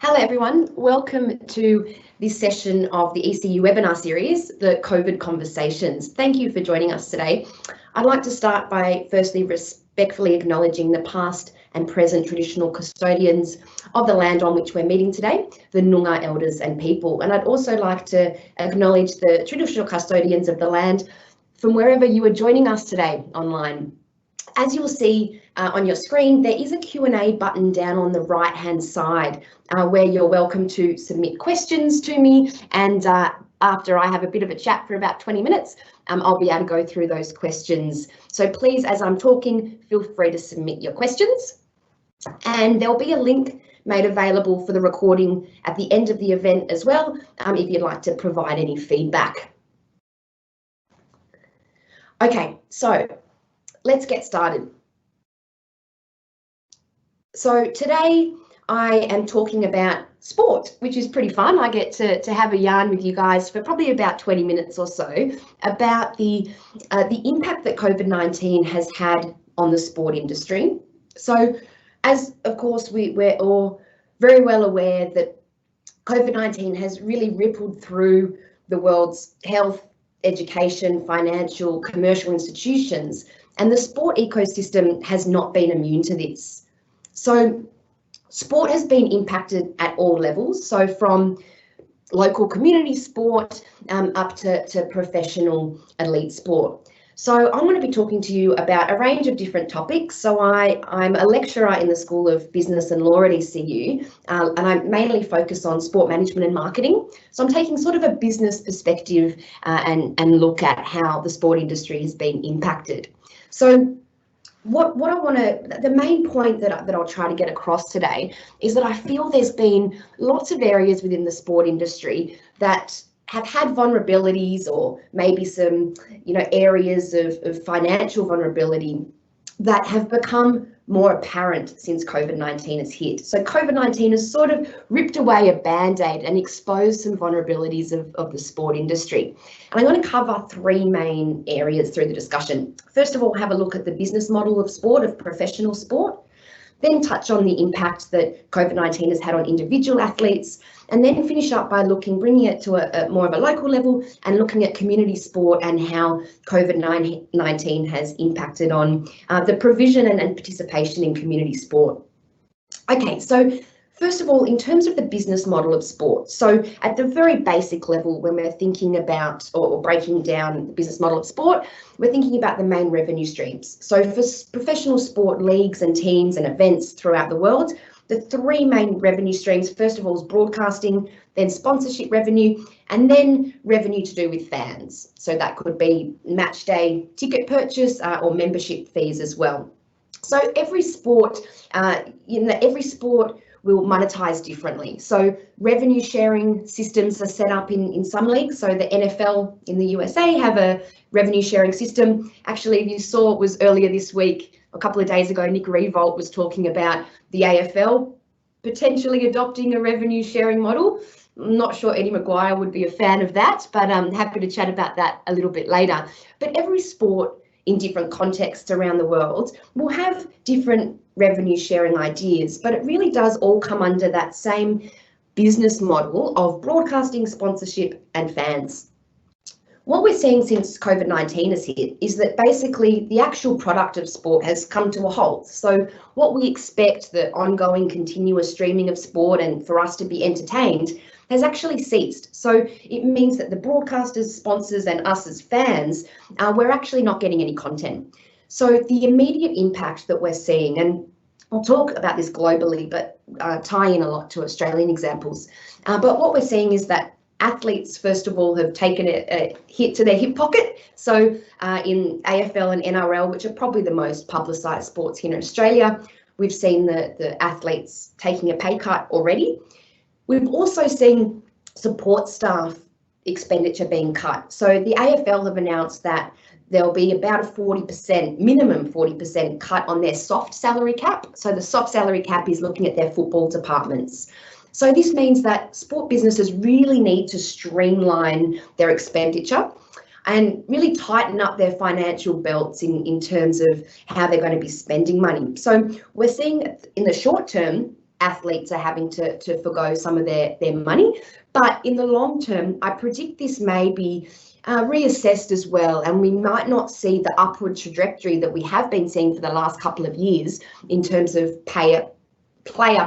Hello everyone, welcome to this session of the ECU webinar series, the COVID Conversations. Thank you for joining us today. I'd like to start by firstly respectfully acknowledging the past and present traditional custodians of the land on which we're meeting today, the Noongar elders and people. And I'd also like to acknowledge the traditional custodians of the land from wherever you are joining us today online. As you'll see on your screen, there is a Q&A button down on the right-hand side where you're welcome to submit questions to me, and after I have a bit of a chat for about 20 minutes, I'll be able to go through those questions. So please, as I'm talking, feel free to submit your questions. And there'll be a link made available for the recording at the end of the event as well, if you'd like to provide any feedback. Okay, so let's get started. So today I am talking about sport, which is pretty fun. I get to have a yarn with you guys for probably about 20 minutes or so about the impact that COVID-19 has had on the sport industry. So as of course we're all very well aware that COVID-19 has really rippled through the world's health, education, financial, commercial institutions, and the sport ecosystem has not been immune to this. So sport has been impacted at all levels, so from local community sport up to professional elite sport. So I'm going to be talking to you about a range of different topics. So I'm a lecturer in the School of Business and Law at ECU, and I mainly focus on sport management and marketing. So I'm taking sort of a business perspective and look at how the sport industry has been impacted. So what I want to, the main point that I'll try to get across today is that I feel there's been lots of areas within the sport industry that have had vulnerabilities, or maybe some, areas of financial vulnerability that have become more apparent since COVID-19 has hit. So COVID-19 has sort of ripped away a band-aid and exposed some vulnerabilities of the sport industry. And I'm going to cover three main areas through the discussion. First of all, have a look at the business model of sport, of professional sport, then touch on the impact that COVID-19 has had on individual athletes, and then finish up by bringing it to a more of a local level and looking at community sport and how COVID-19 has impacted on the provision and participation in community sport. Okay, so first of all, in terms of the business model of sport, so at the very basic level, when we're thinking about or breaking down the business model of sport, we're thinking about the main revenue streams. So for professional sport leagues and teams and events throughout the world, the three main revenue streams, first of all, is broadcasting, then sponsorship revenue, and then revenue to do with fans. So that could be match day ticket purchase or membership fees as well. So every sport, every sport will monetize differently. So revenue sharing systems are set up in some leagues. So the NFL in the USA have a revenue sharing system. Actually, if you saw, it was earlier this week, a couple of days ago, Nick Revolt was talking about the AFL potentially adopting a revenue sharing model. I'm not sure Eddie Maguire would be a fan of that, but I'm happy to chat about that a little bit later. But every sport in different contexts around the world will have different revenue sharing ideas, but it really does all come under that same business model of broadcasting, sponsorship and fans. What we're seeing since COVID-19 has hit is that basically the actual product of sport has come to a halt. So what we expect, the ongoing continuous streaming of sport and for us to be entertained, has actually ceased. So it means that the broadcasters, sponsors and us as fans, we're actually not getting any content. So the immediate impact that we're seeing, and I'll talk about this globally, but tie in a lot to Australian examples. But what we're seeing is that athletes, first of all, have taken a hit to their hip pocket. So in AFL and NRL, which are probably the most publicised sports here in Australia, we've seen the athletes taking a pay cut already. We've also seen support staff expenditure being cut. So the AFL have announced that there'll be about a 40%, minimum 40% cut on their soft salary cap. So the soft salary cap is looking at their football departments. So this means that sport businesses really need to streamline their expenditure and really tighten up their financial belts in terms of how they're going to be spending money. So we're seeing in the short term athletes are having to forgo some of their money. But in the long term, I predict this may be reassessed as well, and we might not see the upward trajectory that we have been seeing for the last couple of years in terms of player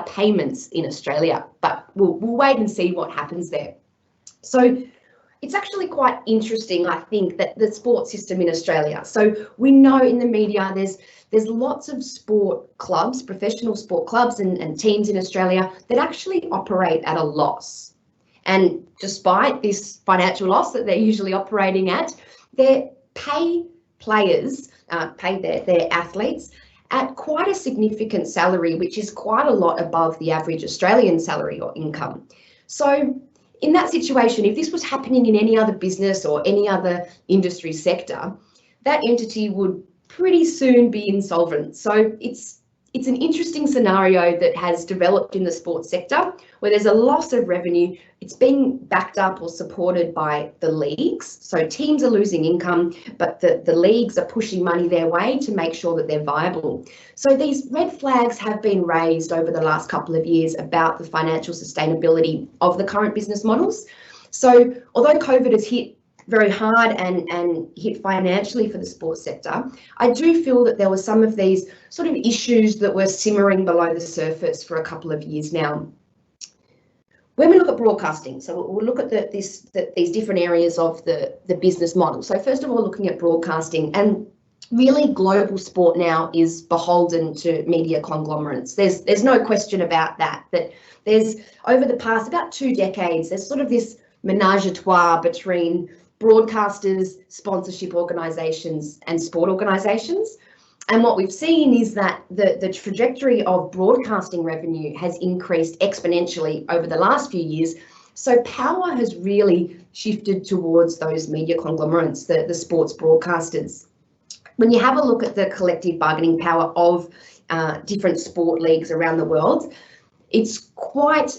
payments in Australia. But we'll wait and see what happens there. So it's actually quite interesting, I think, that the sports system in Australia. So we know in the media there's lots of sport clubs, professional sport clubs and teams in Australia that actually operate at a loss. And despite this financial loss that they're usually operating at, they pay players, pay their athletes at quite a significant salary, which is quite a lot above the average Australian salary or income. So in that situation, if this was happening in any other business or any other industry sector, that entity would pretty soon be insolvent. So it's an interesting scenario that has developed in the sports sector where there's a loss of revenue. It's being backed up or supported by the leagues. So teams are losing income, but the leagues are pushing money their way to make sure that they're viable. So these red flags have been raised over the last couple of years about the financial sustainability of the current business models. So although COVID has hit very hard and hit financially for the sports sector, I do feel that there were some of these sort of issues that were simmering below the surface for a couple of years now. When we look at broadcasting, so we'll look at these different areas of the business model. So first of all, looking at broadcasting, and really global sport now is beholden to media conglomerates. There's no question about that, there's over the past about 2 decades, there's sort of this menage a trois between broadcasters, sponsorship organisations and sport organisations. And what we've seen is that the trajectory of broadcasting revenue has increased exponentially over the last few years. So power has really shifted towards those media conglomerates, the sports broadcasters. When you have a look at the collective bargaining power of different sport leagues around the world, it's quite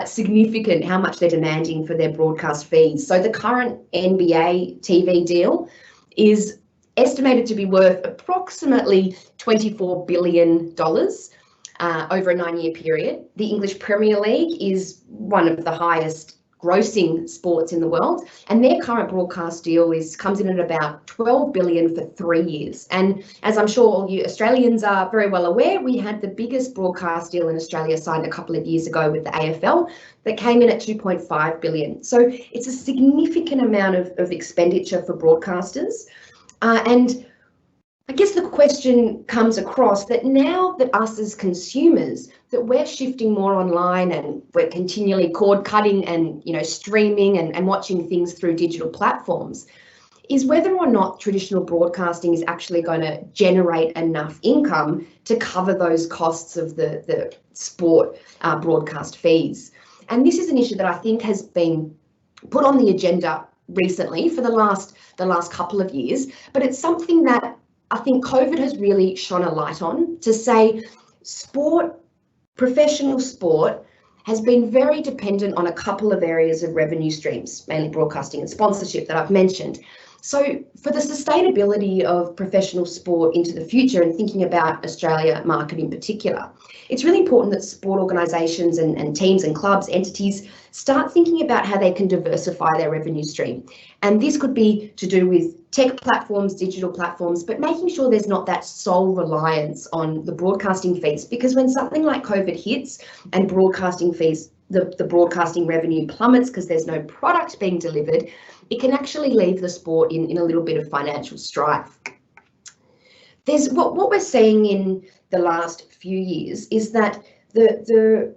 significant how much they're demanding for their broadcast fees. So the current NBA TV deal is estimated to be worth approximately $24 billion over a 9-year period. The English Premier League is one of the highest grossing sports in the world, and their current broadcast deal comes in at about $12 billion for 3 years. And as I'm sure all you Australians are very well aware, we had the biggest broadcast deal in Australia signed a couple of years ago with the AFL that came in at $2.5 billion. So it's a significant amount of expenditure for broadcasters. And I guess the question comes across that now that us as consumers, that we're shifting more online and we're continually cord cutting and streaming and watching things through digital platforms, is whether or not traditional broadcasting is actually going to generate enough income to cover those costs of the sport broadcast fees. And this is an issue that I think has been put on the agenda recently for the last couple of years, but it's something that I think COVID has really shone a light on to say sport, professional sport, has been very dependent on a couple of areas of revenue streams, mainly broadcasting and sponsorship that I've mentioned. So for the sustainability of professional sport into the future and thinking about Australia market in particular, it's really important that sport organisations and teams and clubs, entities, start thinking about how they can diversify their revenue stream. And this could be to do with tech platforms, digital platforms, but making sure there's not that sole reliance on the broadcasting fees, because when something like COVID hits and broadcasting fees, the broadcasting revenue plummets because there's no product being delivered, it can actually leave the sport in a little bit of financial strife. There's what we're seeing in the last few years is that the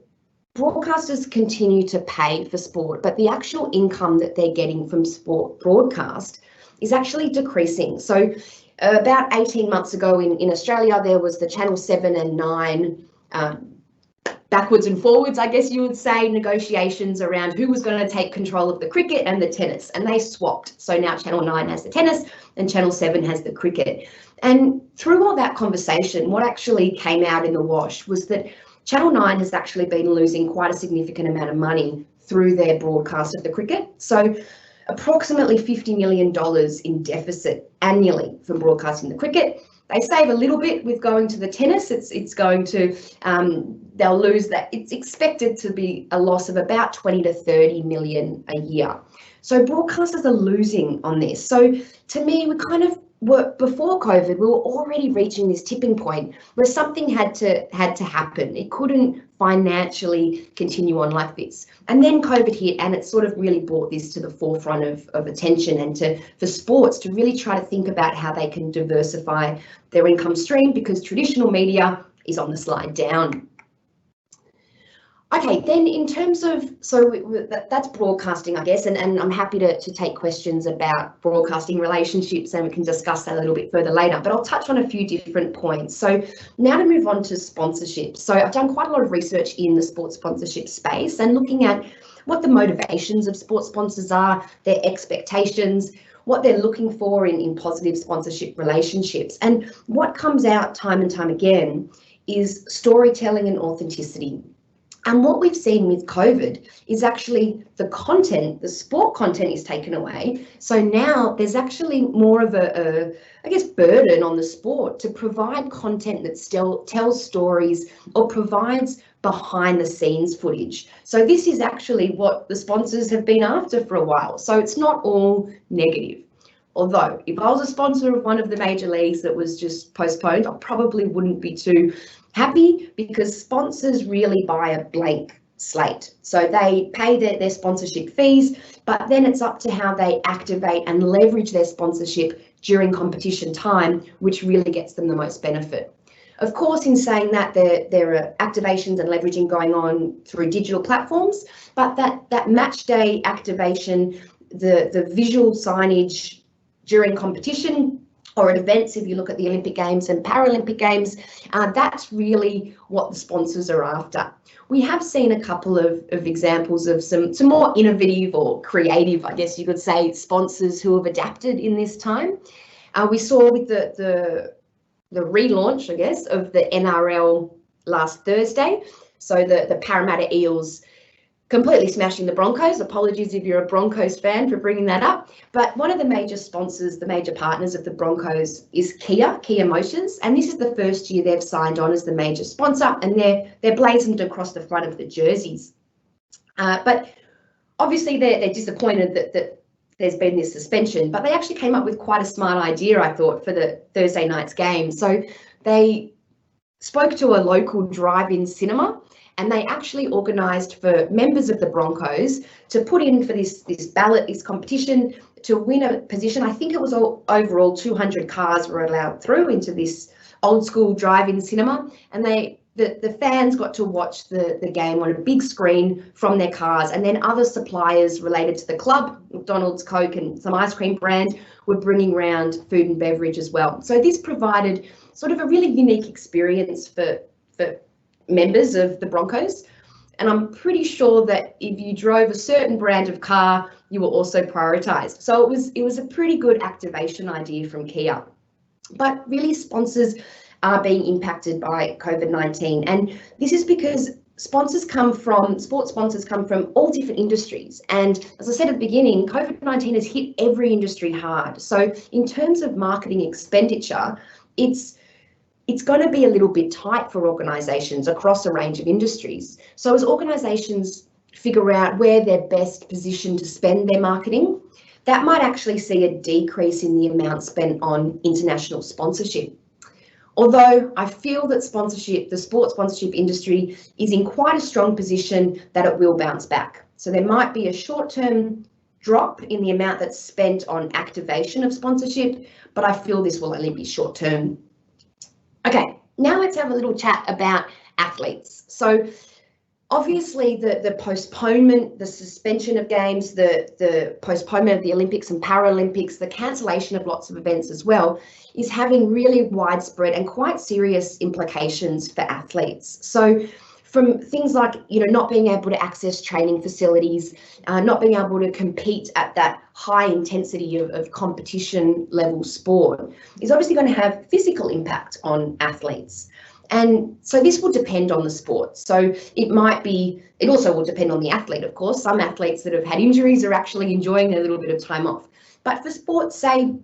broadcasters continue to pay for sport, but the actual income that they're getting from sport broadcast is actually decreasing. So about 18 months ago in Australia, there was the Channel 7 and 9 backwards and forwards, I guess you would say, negotiations around who was going to take control of the cricket and the tennis, and they swapped. So now Channel 9 has the tennis and Channel 7 has the cricket. And through all that conversation, what actually came out in the wash was that Channel 9 has actually been losing quite a significant amount of money through their broadcast of the cricket. So approximately $50 million in deficit annually from broadcasting the cricket. They save a little bit with going to the tennis. It's going to, they'll lose that. It's expected to be a loss of about 20 to 30 million a year. So broadcasters are losing on this. So to me, we kind of were, before COVID, we were already reaching this tipping point where something had to happen. It couldn't financially continue on like this. And then COVID hit, and it sort of really brought this to the forefront of attention, and for sports to really try to think about how they can diversify their income stream, because traditional media is on the slide down. Okay, then in terms of, so that's broadcasting, I guess, and I'm happy to take questions about broadcasting relationships, and we can discuss that a little bit further later, but I'll touch on a few different points. So now to move on to sponsorship. So I've done quite a lot of research in the sports sponsorship space and looking at what the motivations of sports sponsors are, their expectations, what they're looking for in positive sponsorship relationships. And what comes out time and time again is storytelling and authenticity. And what we've seen with COVID is actually the content, the sport content is taken away. So now there's actually more of a I guess, burden on the sport to provide content that still tells stories or provides behind the scenes footage. So this is actually what the sponsors have been after for a while. So it's not all negative. Although if I was a sponsor of one of the major leagues that was just postponed, I probably wouldn't be too happy, because sponsors really buy a blank slate. So they pay their sponsorship fees, but then it's up to how they activate and leverage their sponsorship during competition time, which really gets them the most benefit. Of course, in saying that, there are activations and leveraging going on through digital platforms, but that match day activation, the visual signage during competition or at events, if you look at the Olympic Games and Paralympic Games, that's really what the sponsors are after. We have seen a couple of examples of some more innovative or creative, I guess you could say, sponsors who have adapted in this time. We saw with the relaunch, I guess, of the NRL last Thursday. So the Parramatta Eels completely smashing the Broncos. Apologies if you're a Broncos fan for bringing that up. But one of the major sponsors, the major partners of the Broncos is Kia Motors. And this is the first year they've signed on as the major sponsor, and they're blazoned across the front of the jerseys. But obviously they're disappointed that there's been this suspension, but they actually came up with quite a smart idea, I thought, for the Thursday night's game. So they spoke to a local drive-in cinema, and they actually organised for members of the Broncos to put in for this ballot, this competition, to win a position. I think it was overall 200 cars were allowed through into this old school drive-in cinema, and the fans got to watch the game on a big screen from their cars, and then other suppliers related to the club, McDonald's, Coke and some ice cream brand, were bringing around food and beverage as well. So this provided sort of a really unique experience for members of the Broncos. And I'm pretty sure that if you drove a certain brand of car, you were also prioritised. So it was a pretty good activation idea from Kia. But really, sponsors are being impacted by COVID-19. And this is because sports sponsors come from all different industries. And as I said at the beginning, COVID-19 has hit every industry hard. So in terms of marketing expenditure, it's going to be a little bit tight for organisations across a range of industries. So as organisations figure out where they're best positioned to spend their marketing, that might actually see a decrease in the amount spent on international sponsorship. Although I feel that the sports sponsorship industry is in quite a strong position that it will bounce back. So there might be a short-term drop in the amount that's spent on activation of sponsorship, but I feel this will only be short-term. Okay, now let's have a little chat about athletes. So obviously the postponement, the suspension of games, the postponement of the Olympics and Paralympics, the cancellation of lots of events as well, is having really widespread and quite serious implications for athletes. So from things like, not being able to access training facilities, not being able to compete at that high intensity of competition level sport, is obviously going to have physical impact on athletes. And so this will depend on the sport. So it also will depend on the athlete, of course. Some athletes that have had injuries are actually enjoying a little bit of time off. But for sports, say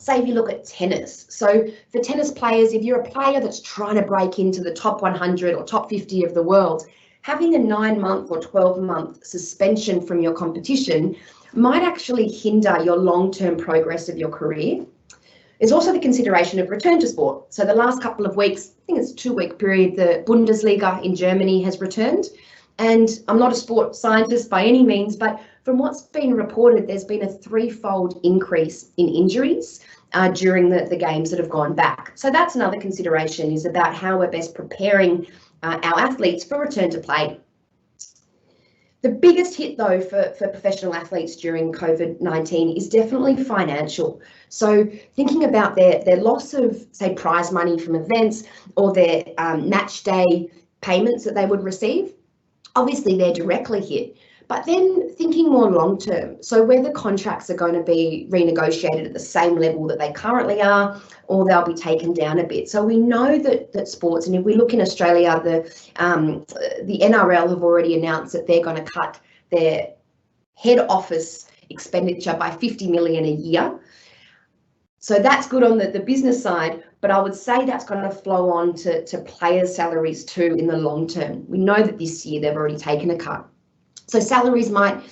say if you look at tennis. So for tennis players, if you're a player that's trying to break into the top 100 or top 50 of the world, having a 9-month or 12-month suspension from your competition might actually hinder your long-term progress of your career. There's also the consideration of return to sport. So the last couple of weeks, I think it's a 2-week period, the Bundesliga in Germany has returned. And I'm not a sport scientist by any means, but from what's been reported, there's been a 3-fold increase in injuries during the games that have gone back. So that's another consideration, is about how we're best preparing our athletes for return to play. The biggest hit, though, for professional athletes during COVID-19 is definitely financial. So thinking about their loss of, say, prize money from events or their match day payments that they would receive, obviously they're directly hit. But then thinking more long term, so whether contracts are going to be renegotiated at the same level that they currently are, or they'll be taken down a bit. So we know that sports, and if we look in Australia, the NRL have already announced that they're going to cut their head office expenditure by 50 million a year. So that's good on the business side, but I would say that's going to flow on to players' salaries too in the long term. We know that this year they've already taken a cut. So salaries might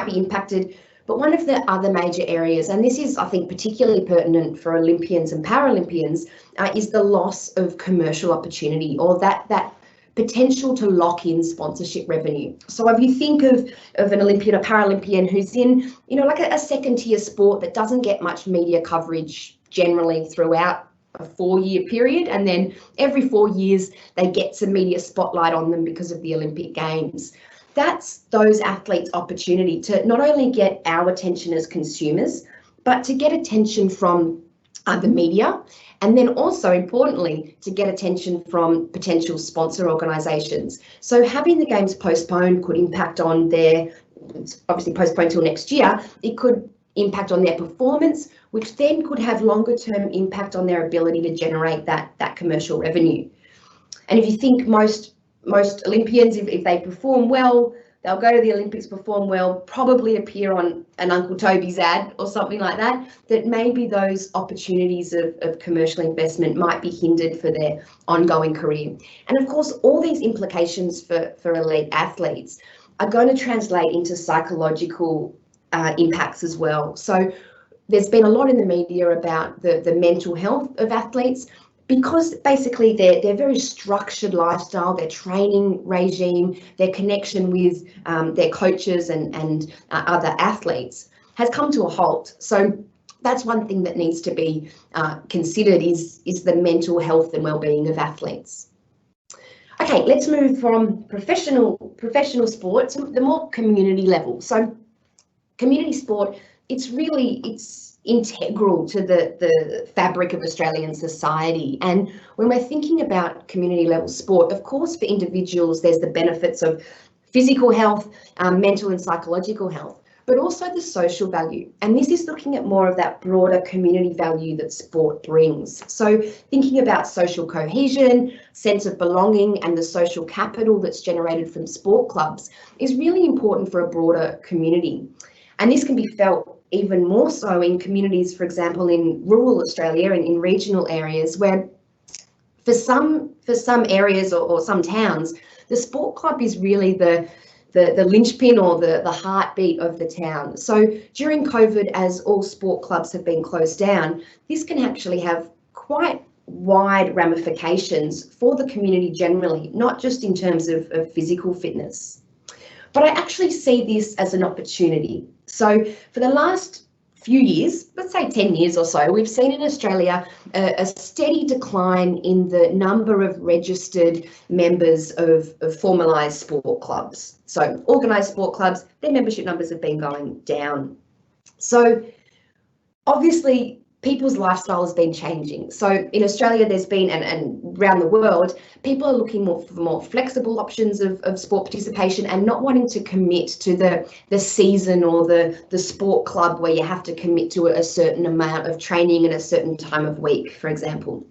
be impacted, but one of the other major areas, and this is, I think, particularly pertinent for Olympians and Paralympians, is the loss of commercial opportunity, or that potential to lock in sponsorship revenue. So if you think of an Olympian or Paralympian who's in, like a second-tier sport that doesn't get much media coverage generally throughout a 4-year period, and then every 4 years they get some media spotlight on them because of the Olympic Games. That's those athletes' opportunity to not only get our attention as consumers, but to get attention from the media, and then also importantly to get attention from potential sponsor organisations. So having the games postponed could impact on it's obviously postponed till next year, it could impact on their performance, which then could have longer term impact on their ability to generate that commercial revenue. And if you think most Olympians, if they perform well, they'll go to the Olympics, perform well, probably appear on an Uncle Toby's ad or something like that, that maybe those opportunities of commercial investment might be hindered for their ongoing career. And of course, all these implications for elite athletes are going to translate into psychological impacts as well. So there's been a lot in the media about the mental health of athletes, because basically their very structured lifestyle, their training regime, their connection with their coaches and other athletes has come to a halt. So that's one thing that needs to be considered is the mental health and well-being of athletes. Okay, let's move from professional sport to the more community level. So community sport, it's integral to the fabric of Australian society. And when we're thinking about community level sport, of course, for individuals, there's the benefits of physical health, mental and psychological health, but also the social value. And this is looking at more of that broader community value that sport brings. So thinking about social cohesion, sense of belonging, and the social capital that's generated from sport clubs is really important for a broader community. And this can be felt even more so in communities, for example, in rural Australia and in regional areas, where for some areas or some towns, the sport club is really the linchpin or the heartbeat of the town. So during COVID, as all sport clubs have been closed down, this can actually have quite wide ramifications for the community generally, not just in terms of physical fitness. But I actually see this as an opportunity. So for the last few years, let's say 10 years or so, we've seen in Australia a steady decline in the number of registered members of formalised sport clubs. So organised sport clubs, their membership numbers have been going down. So obviously people's lifestyle has been changing. So in Australia, there's been, and around the world, people are looking for more flexible options of sport participation and not wanting to commit to the season or the sport club where you have to commit to a certain amount of training at a certain time of week, for example.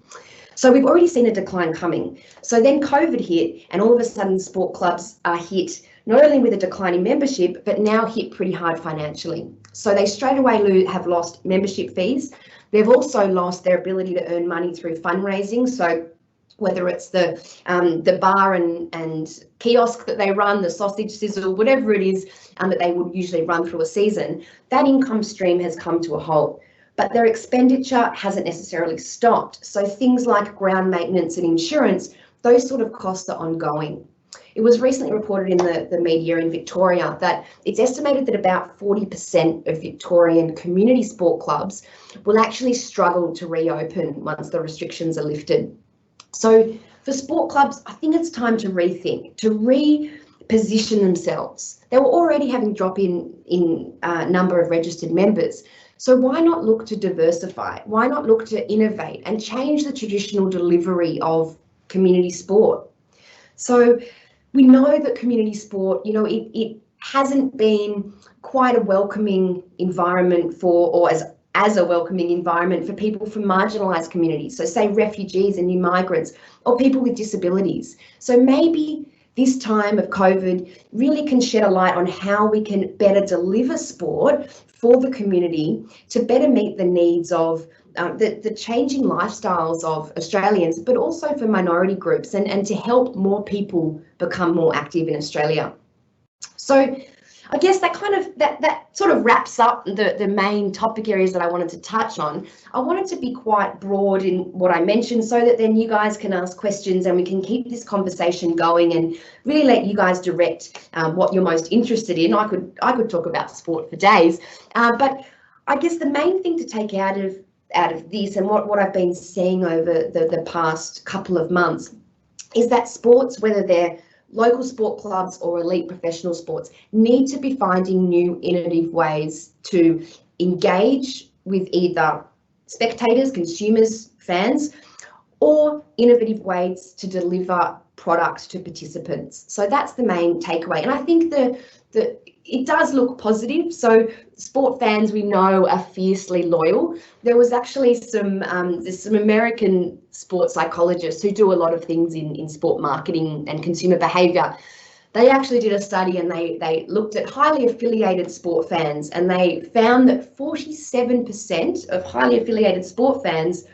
So we've already seen a decline coming. So then COVID hit, and all of a sudden sport clubs are hit not only with a decline in membership, but now hit pretty hard financially. So they straight away have lost membership fees. They've also lost their ability to earn money through fundraising. So whether it's the bar and kiosk that they run, the sausage sizzle, whatever it is that they would usually run through a season, that income stream has come to a halt. But their expenditure hasn't necessarily stopped. So things like ground maintenance and insurance, those sort of costs are ongoing. It was recently reported in the media in Victoria that it's estimated that about 40% of Victorian community sport clubs will actually struggle to reopen once the restrictions are lifted. So for sport clubs, I think it's time to rethink, to reposition themselves. They were already having drop in number of registered members. So why not look to diversify? Why not look to innovate and change the traditional delivery of community sport? So we know that community sport, you know, it hasn't been quite a welcoming environment for, or as a welcoming environment for people from marginalised communities. So say refugees and new migrants or people with disabilities. So maybe this time of COVID really can shed a light on how we can better deliver sport for the community to better meet the needs of the changing lifestyles of Australians, but also for minority groups and to help more people become more active in Australia. So I guess that sort of wraps up the main topic areas that I wanted to touch on. I wanted to be quite broad in what I mentioned so that then you guys can ask questions and we can keep this conversation going and really let you guys direct what you're most interested in. I could talk about sport for days, but I guess the main thing to take out of this and what I've been seeing over the past couple of months is that sports, whether they're local sport clubs or elite professional sports, need to be finding new innovative ways to engage with either spectators, consumers, fans, or innovative ways to deliver products to participants. So that's the main takeaway. And I think it does look positive. So sport fans, we know, are fiercely loyal. There was actually there's some American sports psychologists who do a lot of things in sport marketing and consumer behavior. They actually did a study and they looked at highly affiliated sport fans, and they found that 47% of highly affiliated sport fans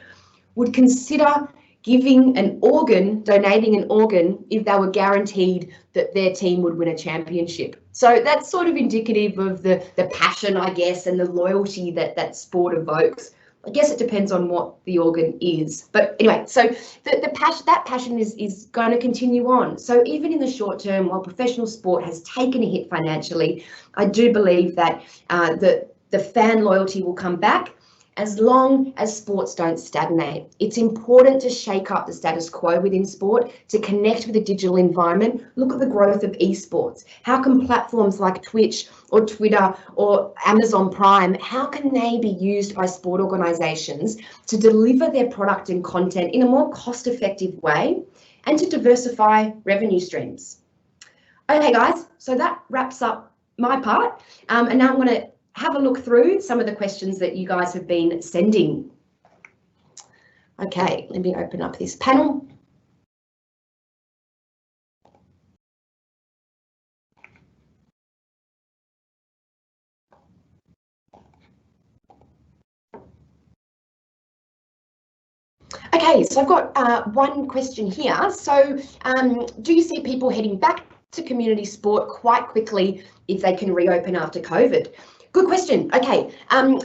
would consider donating an organ if they were guaranteed that their team would win a championship. So that's sort of indicative of the passion, I guess, and the loyalty that sport evokes. I guess it depends on what the organ is. But anyway, so that passion is going to continue on. So even in the short term, while professional sport has taken a hit financially, I do believe that the fan loyalty will come back as long as sports don't stagnate. It's important to shake up the status quo within sport, to connect with the digital environment. Look at the growth of eSports. How can platforms like Twitch or Twitter or Amazon Prime, how can they be used by sport organisations to deliver their product and content in a more cost-effective way and to diversify revenue streams? Okay, guys, so that wraps up my part. And now I'm going to have a look through some of the questions that you guys have been sending. Okay, let me open up this panel. Okay, so I've got one question here. So do you see people heading back to community sport quite quickly if they can reopen after COVID? Good question. Okay, I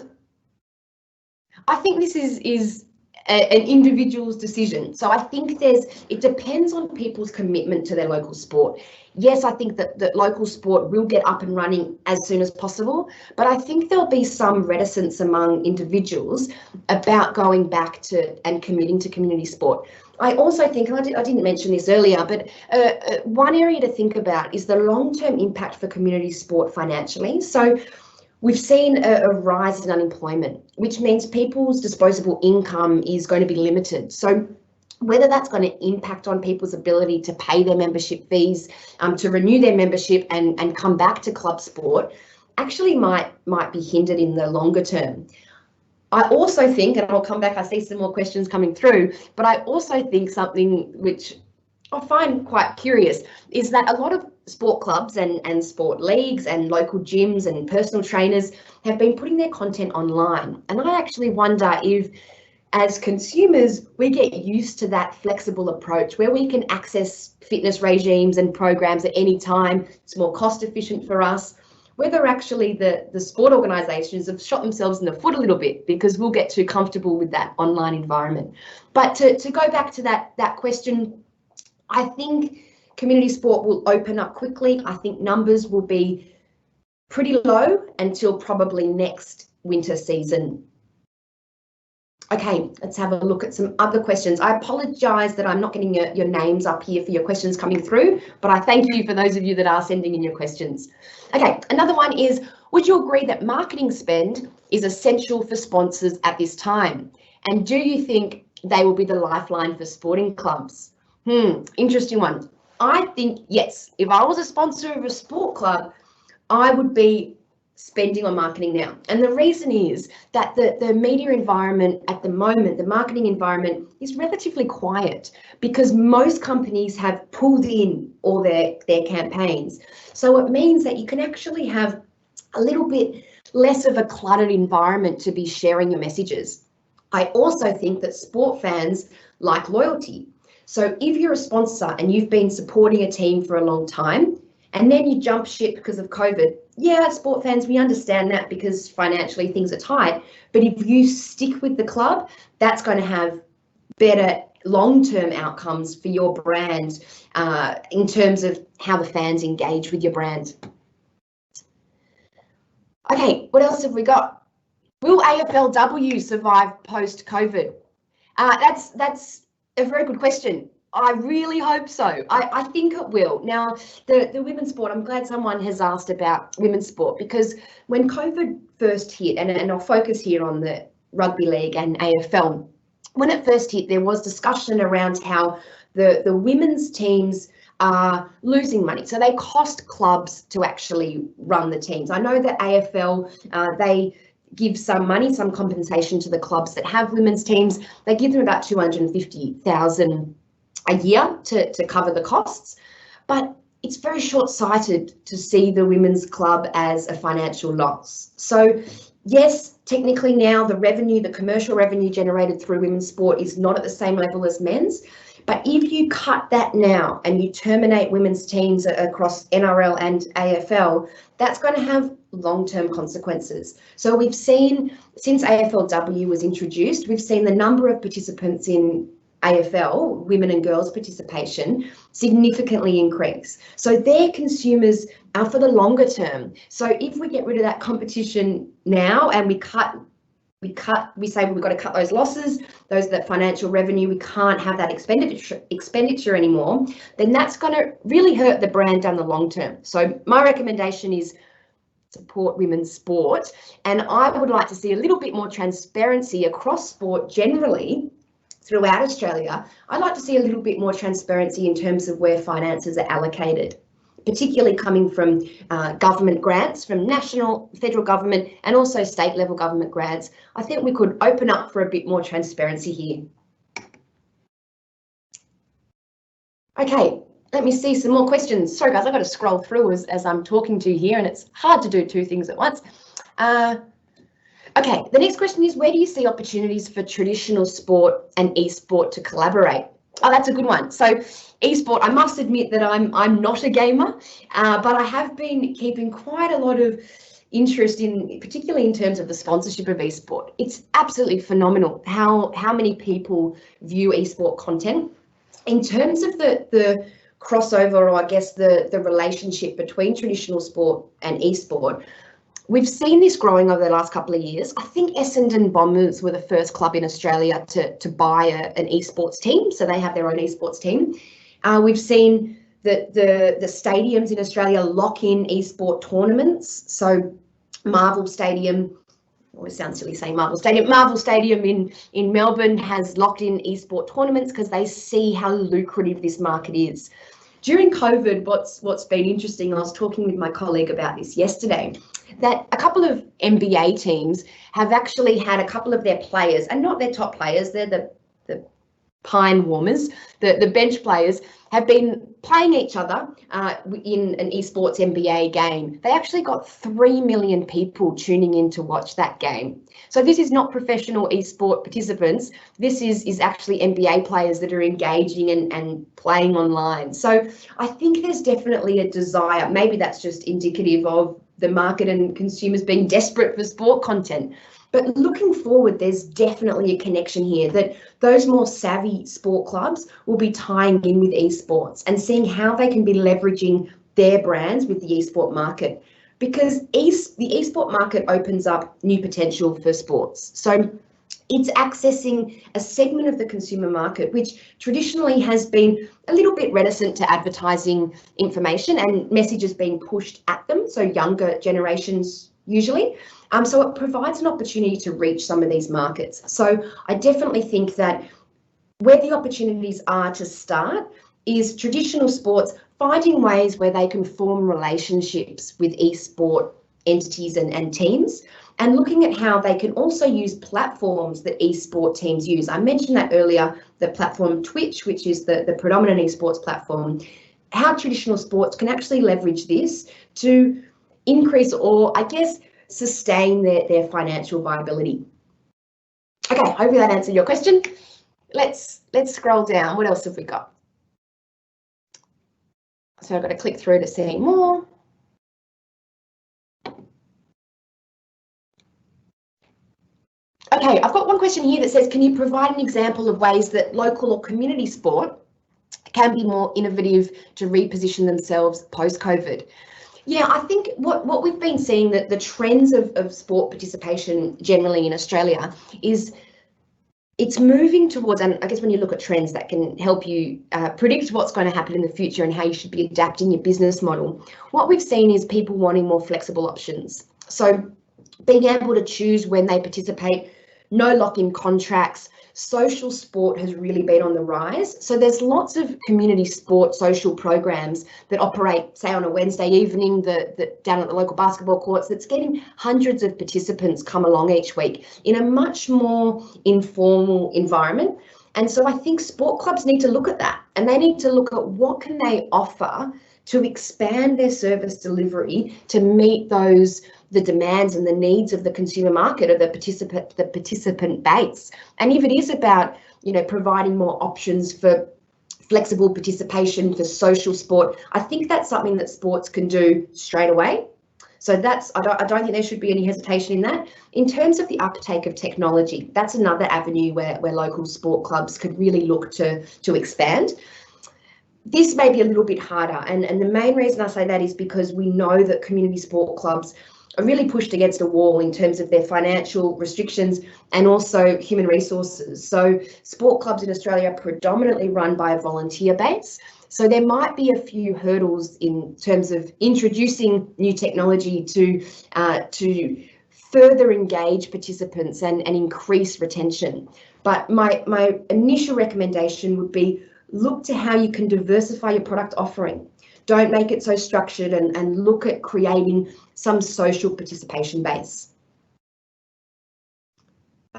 think this is an individual's decision. So I think it depends on people's commitment to their local sport. Yes, I think that local sport will get up and running as soon as possible, but I think there'll be some reticence among individuals about going back to and committing to community sport. I also think, and I didn't mention this earlier, but one area to think about is the long-term impact for community sport financially. So we've seen a rise in unemployment, which means people's disposable income is going to be limited. So whether that's going to impact on people's ability to pay their membership fees, to renew their membership and come back to club sport, actually might be hindered in the longer term. I also think, and I'll come back, I see some more questions coming through, but I also think something which I find quite curious is that a lot of sport clubs and sport leagues and local gyms and personal trainers have been putting their content online. And I actually wonder if, as consumers, we get used to that flexible approach where we can access fitness regimes and programs at any time. It's more cost efficient for us. Whether actually the sport organisations have shot themselves in the foot a little bit because we'll get too comfortable with that online environment. But to go back to that question, I think community sport will open up quickly. I think numbers will be pretty low until probably next winter season. Okay, let's have a look at some other questions. I apologise that I'm not getting your names up here for your questions coming through, but I thank you for those of you that are sending in your questions. Okay, another one is, would you agree that marketing spend is essential for sponsors at this time? And do you think they will be the lifeline for sporting clubs? Interesting one. I think yes. If I was a sponsor of a sport club, I would be spending on marketing now. And the reason is that the media environment at the moment, the marketing environment is relatively quiet because most companies have pulled in all their campaigns. So it means that you can actually have a little bit less of a cluttered environment to be sharing your messages. I also think that sport fans like loyalty. So if you're a sponsor and you've been supporting a team for a long time, and then you jump ship because of COVID, yeah, sport fans, we understand that because financially things are tight. But if you stick with the club, that's going to have better long-term outcomes for your brand in terms of how the fans engage with your brand. Okay, what else have we got? Will AFLW survive post-COVID? That's a very good question. I really hope so. I think it will. Now, the women's sport, I'm glad someone has asked about women's sport, because when COVID first hit, and I'll focus here on the rugby league and AFL, when it first hit, there was discussion around how the women's teams are losing money. So they cost clubs to actually run the teams. I know that AFL, they give some money, some compensation to the clubs that have women's teams. They give them about $250,000 a year to cover the costs, but it's very short-sighted to see the women's club as a financial loss. So yes, technically now the commercial revenue generated through women's sport is not at the same level as men's, but if you cut that now and you terminate women's teams across NRL and AFL, that's going to have long-term consequences. So we've seen, since AFLW was introduced, we've seen the number of participants in AFL, women and girls participation, significantly increase. So they're consumers for the longer term. So if we get rid of that competition now and we say we've got to cut those losses, that financial revenue, we can't have that expenditure anymore, then that's going to really hurt the brand down the long term. So my recommendation is support women's sport, and I would like to see a little bit more transparency across sport generally throughout Australia. I'd like to see a little bit more transparency in terms of where finances are allocated, particularly coming from government grants, from national, federal government, and also state level government grants. I think we could open up for a bit more transparency here. Okay, let me see some more questions. Sorry guys, I've got to scroll through as I'm talking to you here, and it's hard to do two things at once. Okay, the next question is, where do you see opportunities for traditional sport and esport to collaborate? Oh, that's a good one. So esport, I must admit that I'm not a gamer, but I have been keeping quite a lot of interest in, particularly in terms of the sponsorship of esport. It's absolutely phenomenal how many people view esport content. In terms of the crossover, or I guess the relationship between traditional sport and esport, we've seen this growing over the last couple of years. I think Essendon Bombers were the first club in Australia to buy an esports team, so they have their own esports team. We've seen that the stadiums in Australia lock in esport tournaments. So Marvel Stadium, always sounds silly saying Marvel Stadium in Melbourne has locked in esport tournaments because they see how lucrative this market is. During COVID, what's been interesting, I was talking with my colleague about this yesterday, that a couple of NBA teams have actually had a couple of their players, and not their top players, they're the pine warmers, the bench players, have been playing each other in an eSports NBA game. They actually got 3 million people tuning in to watch that game. So this is not professional eSport participants. This is actually NBA players that are engaging and playing online. So I think there's definitely a desire. Maybe that's just indicative of the market and consumers being desperate for sport content. But looking forward, there's definitely a connection here that those more savvy sport clubs will be tying in with esports and seeing how they can be leveraging their brands with the esport market, because the esport market opens up new potential for sports. So it's accessing a segment of the consumer market which traditionally has been a little bit reticent to advertising information and messages being pushed at them, so younger generations usually. So it provides an opportunity to reach some of these markets. So I definitely think that where the opportunities are to start is traditional sports finding ways where they can form relationships with esport entities and teams, and looking at how they can also use platforms that esport teams use. I mentioned that earlier, the platform Twitch, which is the predominant esports platform, how traditional sports can actually leverage this to increase, or I guess sustain their financial viability. Okay, hopefully that answered your question. Let's scroll down. What else have we got? So I've got to click through to see more. Okay, I've got one question here that says, can you provide an example of ways that local or community sport can be more innovative to reposition themselves post-COVID? Yeah, I think what we've been seeing, that the trends of sport participation generally in Australia is it's moving towards, and I guess when you look at trends that can help you predict what's going to happen in the future and how you should be adapting your business model, what we've seen is people wanting more flexible options. So being able to choose when they participate, no lock-in contracts. Social sport has really been on the rise. So there's lots of community sport social programs that operate, say, on a Wednesday evening down at the local basketball courts, that's getting hundreds of participants come along each week in a much more informal environment. And so I think sport clubs need to look at that, and they need to look at what can they offer to expand their service delivery to meet the demands and the needs of the consumer market, or the participant base. And if it is about, providing more options for flexible participation for social sport, I think that's something that sports can do straight away. So I don't think there should be any hesitation in that. In terms of the uptake of technology, that's another avenue where local sport clubs could really look to expand. This may be a little bit harder, and the main reason I say that is because we know that community sport clubs are really pushed against a wall in terms of their financial restrictions and also human resources. So sport clubs in Australia are predominantly run by a volunteer base. So there might be a few hurdles in terms of introducing new technology to further engage participants and increase retention. But my initial recommendation would be, look to how you can diversify your product offering. Don't make it so structured, and look at creating some social participation base.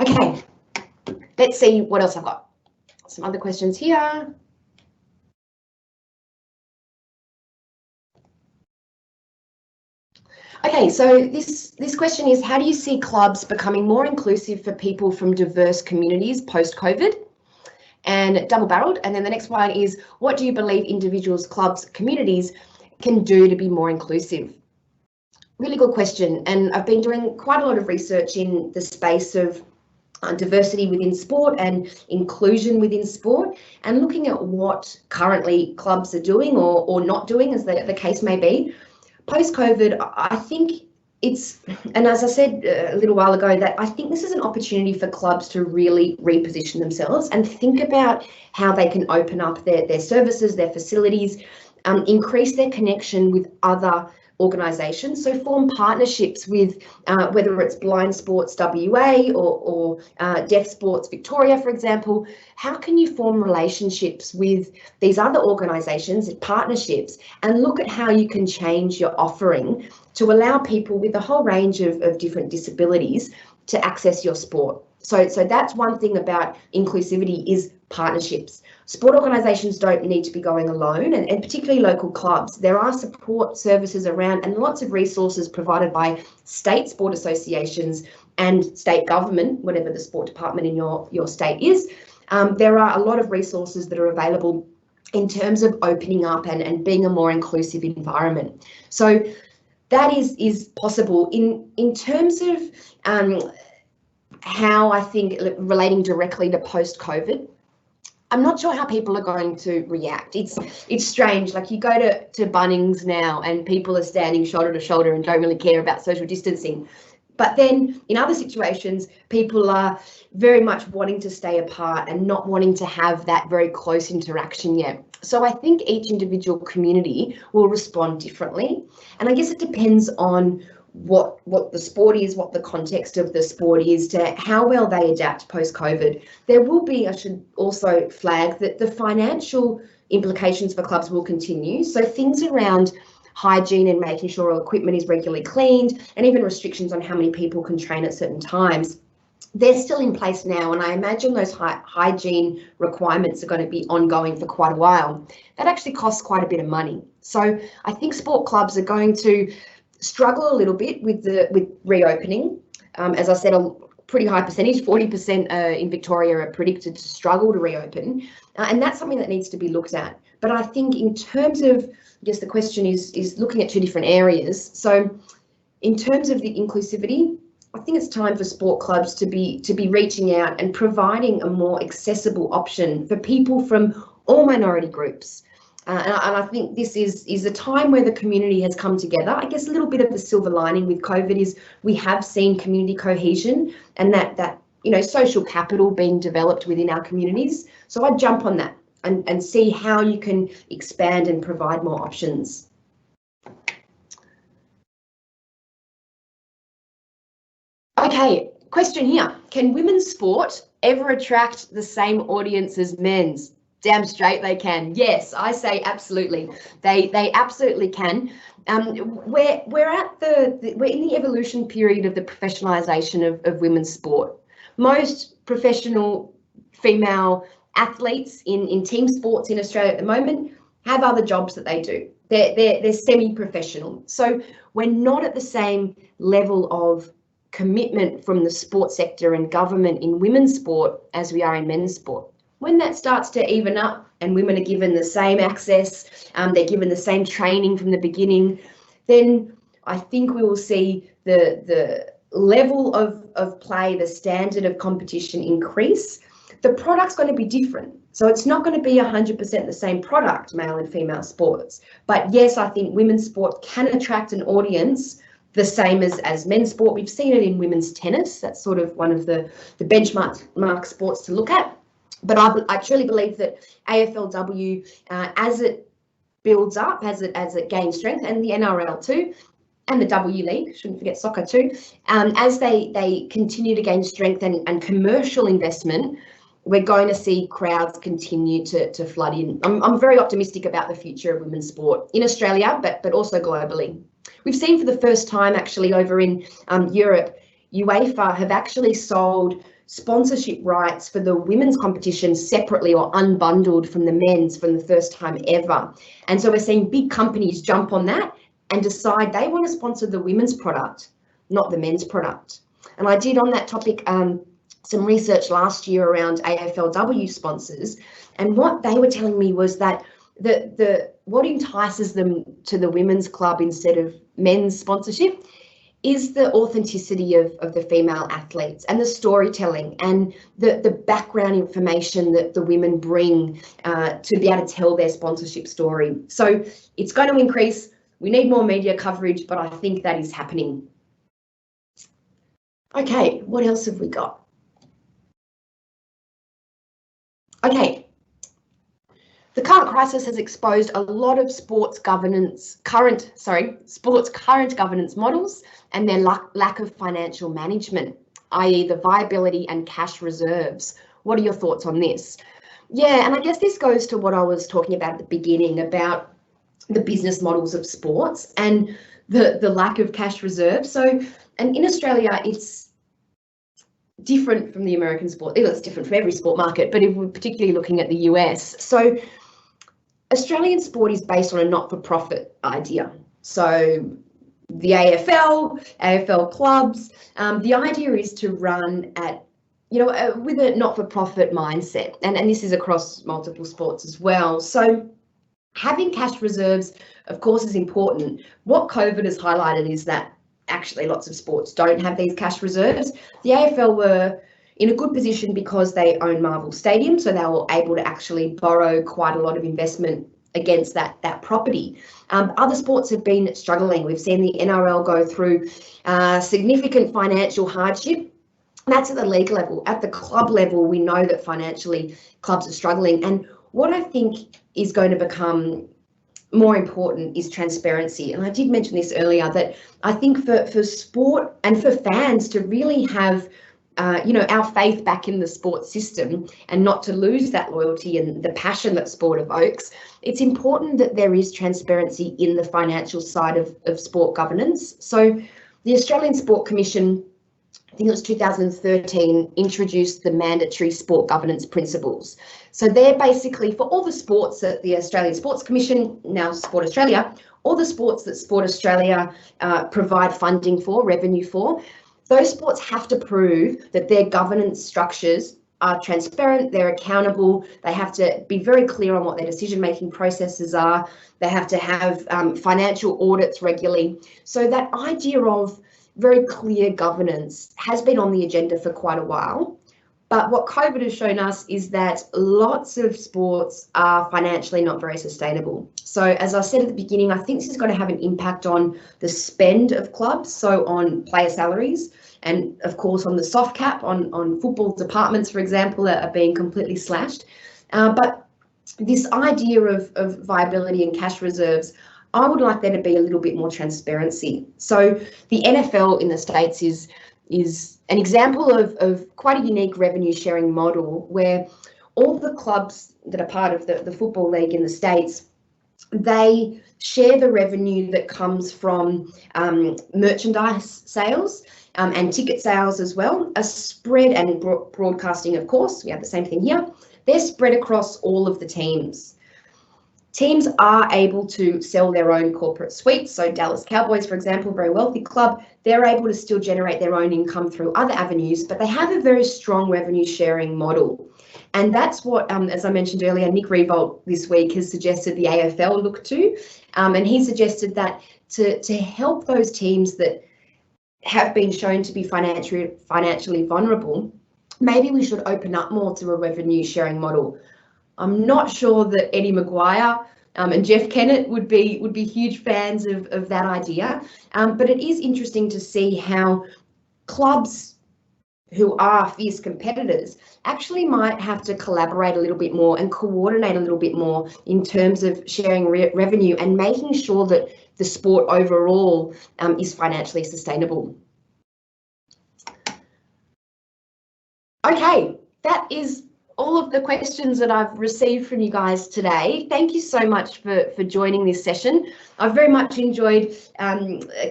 Okay, let's see what else I've got. Some other questions here. Okay, so this question is, how do you see clubs becoming more inclusive for people from diverse communities post-COVID? And double-barreled. And then the next one is, what do you believe individuals, clubs, communities can do to be more inclusive? Really good question. And I've been doing quite a lot of research in the space of diversity within sport and inclusion within sport, and looking at what currently clubs are doing or not doing, as the case may be. Post-COVID, I think and as I said a little while ago, that I think this is an opportunity for clubs to really reposition themselves and think about how they can open up their services, their facilities, increase their connection with other organisations. So form partnerships with whether it's Blind Sports WA or Deaf Sports Victoria, for example. How can you form relationships with these other organisations, partnerships, and look at how you can change your offering to allow people with a whole range of different disabilities to access your sport. So that's one thing about inclusivity is partnerships. Sport organisations don't need to be going alone, and particularly local clubs. There are support services around and lots of resources provided by state sport associations and state government, whatever the sport department in your state is. There are a lot of resources that are available in terms of opening up and being a more inclusive environment. So that is possible. In terms of how I think relating directly to post-COVID, I'm not sure how people are going to react. It's strange. Like, you go to Bunnings now and people are standing shoulder to shoulder and don't really care about social distancing. But then in other situations, people are very much wanting to stay apart and not wanting to have that very close interaction yet. So I think each individual community will respond differently. And I guess it depends on what the sport is, what the context of the sport is, to how well they adapt post-COVID. There will be, I should also flag, that the financial implications for clubs will continue. So things around hygiene and making sure all equipment is regularly cleaned, and even restrictions on how many people can train at certain times, they're still in place now, and I imagine those hygiene requirements are going to be ongoing for quite a while. That actually costs quite a bit of money. So I think sport clubs are going to struggle a little bit with reopening. As I said, a pretty high percentage, 40% in Victoria are predicted to struggle to reopen, and that's something that needs to be looked at. But I think in terms of, I guess the question is looking at two different areas. So in terms of the inclusivity, I think it's time for sport clubs to be reaching out and providing a more accessible option for people from all minority groups. And I think this is a time where the community has come together. I guess a little bit of the silver lining with COVID is we have seen community cohesion and that social capital being developed within our communities. So I'd jump on that and see how you can expand and provide more options. Okay, question here. Can women's sport ever attract the same audience as men's? Damn straight they can. Yes, I say absolutely. They absolutely can. We're in the evolution period of the professionalisation of women's sport. Most professional female athletes in team sports in Australia at the moment have other jobs that they do. They're semi-professional. So we're not at the same level of commitment from the sports sector and government in women's sport as we are in men's sport. When that starts to even up and women are given the same access, they're given the same training from the beginning, then I think we will see the level of play, the standard of competition increase. The product's going to be different. So it's not going to be 100% the same product, male and female sports. But yes, I think women's sport can attract an audience the same as men's sport. We've seen it in women's tennis. That's sort of one of the benchmark sports to look at. But I truly believe that AFLW, as it builds up, as it gains strength, and the NRL too, and the W League, shouldn't forget soccer too, as they continue to gain strength and commercial investment, we're going to see crowds continue to flood in. I'm very optimistic about the future of women's sport in Australia, but also globally. We've seen for the first time actually over in Europe, UEFA have actually sold sponsorship rights for the women's competition separately or unbundled from the men's for the first time ever. And so we're seeing big companies jump on that and decide they want to sponsor the women's product, not the men's product. And I did on that topic some research last year around AFLW sponsors, and what they were telling me was that what entices them to the women's club instead of men's sponsorship is the authenticity of the female athletes and the storytelling and the background information that the women bring to be able to tell their sponsorship story. So it's going to increase. We need more media coverage, but I think that is happening. Okay, what else have we got? Okay. The current crisis has exposed a lot of sports current governance models and their lack of financial management, i.e. the viability and cash reserves. What are your thoughts on this? Yeah, and I guess this goes to what I was talking about at the beginning about the business models of sports and the lack of cash reserves. So, and in Australia, it's different from the American sport. It's different from every sport market, but if we're particularly looking at the US, so Australian sport is based on a not-for-profit idea. So the AFL clubs, the idea is to run at, with a not-for-profit mindset, and this is across multiple sports as well. So having cash reserves, of course, is important. What COVID has highlighted is that actually lots of sports don't have these cash reserves. The AFL were in a good position because they own Marvel Stadium, so they were able to actually borrow quite a lot of investment against that property. Other sports have been struggling. We've seen the NRL go through significant financial hardship. That's at the league level. At the club level, we know that financially clubs are struggling. And what I think is going to become more important is transparency. And I did mention this earlier, that I think for sport and for fans to really have our faith back in the sports system and not to lose that loyalty and the passion that sport evokes, it's important that there is transparency in the financial side of sport governance. So the Australian Sport Commission, I think it was 2013, introduced the mandatory sport governance principles. So they're basically for all the sports that the Australian Sports Commission, now Sport Australia, all the sports that Sport Australia provide funding for, revenue for, those sports have to prove that their governance structures are transparent, they're accountable, they have to be very clear on what their decision-making processes are, they have to have financial audits regularly. So that idea of very clear governance has been on the agenda for quite a while. But what COVID has shown us is that lots of sports are financially not very sustainable. So as I said at the beginning, I think this is going to have an impact on the spend of clubs, so on player salaries, and of course on the soft cap, on football departments, for example, are being completely slashed. But this idea of viability and cash reserves, I would like there to be a little bit more transparency. So the NFL in the States is an example of quite a unique revenue sharing model where all the clubs that are part of the Football League in the States, they share the revenue that comes from merchandise sales and ticket sales as well, a spread, and broadcasting, of course, we have the same thing here. They're spread across all of the teams. Teams are able to sell their own corporate suites. So Dallas Cowboys, for example, very wealthy club, they're able to still generate their own income through other avenues, but they have a very strong revenue sharing model. And that's what, as I mentioned earlier, Nick Revolt this week has suggested the AFL look to. And he suggested that to help those teams that have been shown to be financially vulnerable, maybe we should open up more to a revenue sharing model. I'm not sure that Eddie Maguire and Jeff Kennett would be huge fans of that idea, but it is interesting to see how clubs who are fierce competitors actually might have to collaborate a little bit more and coordinate a little bit more in terms of sharing revenue and making sure that the sport overall is financially sustainable. Okay, that is all of the questions that I've received from you guys today. Thank you so much for joining this session. I've very much enjoyed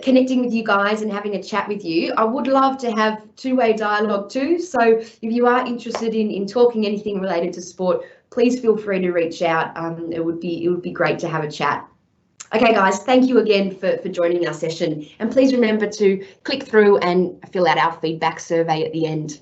connecting with you guys and having a chat with you. I would love to have two-way dialogue too. So if you are interested in talking anything related to sport, please feel free to reach out. It would be great to have a chat. Okay, guys, thank you again for joining our session. And please remember to click through and fill out our feedback survey at the end.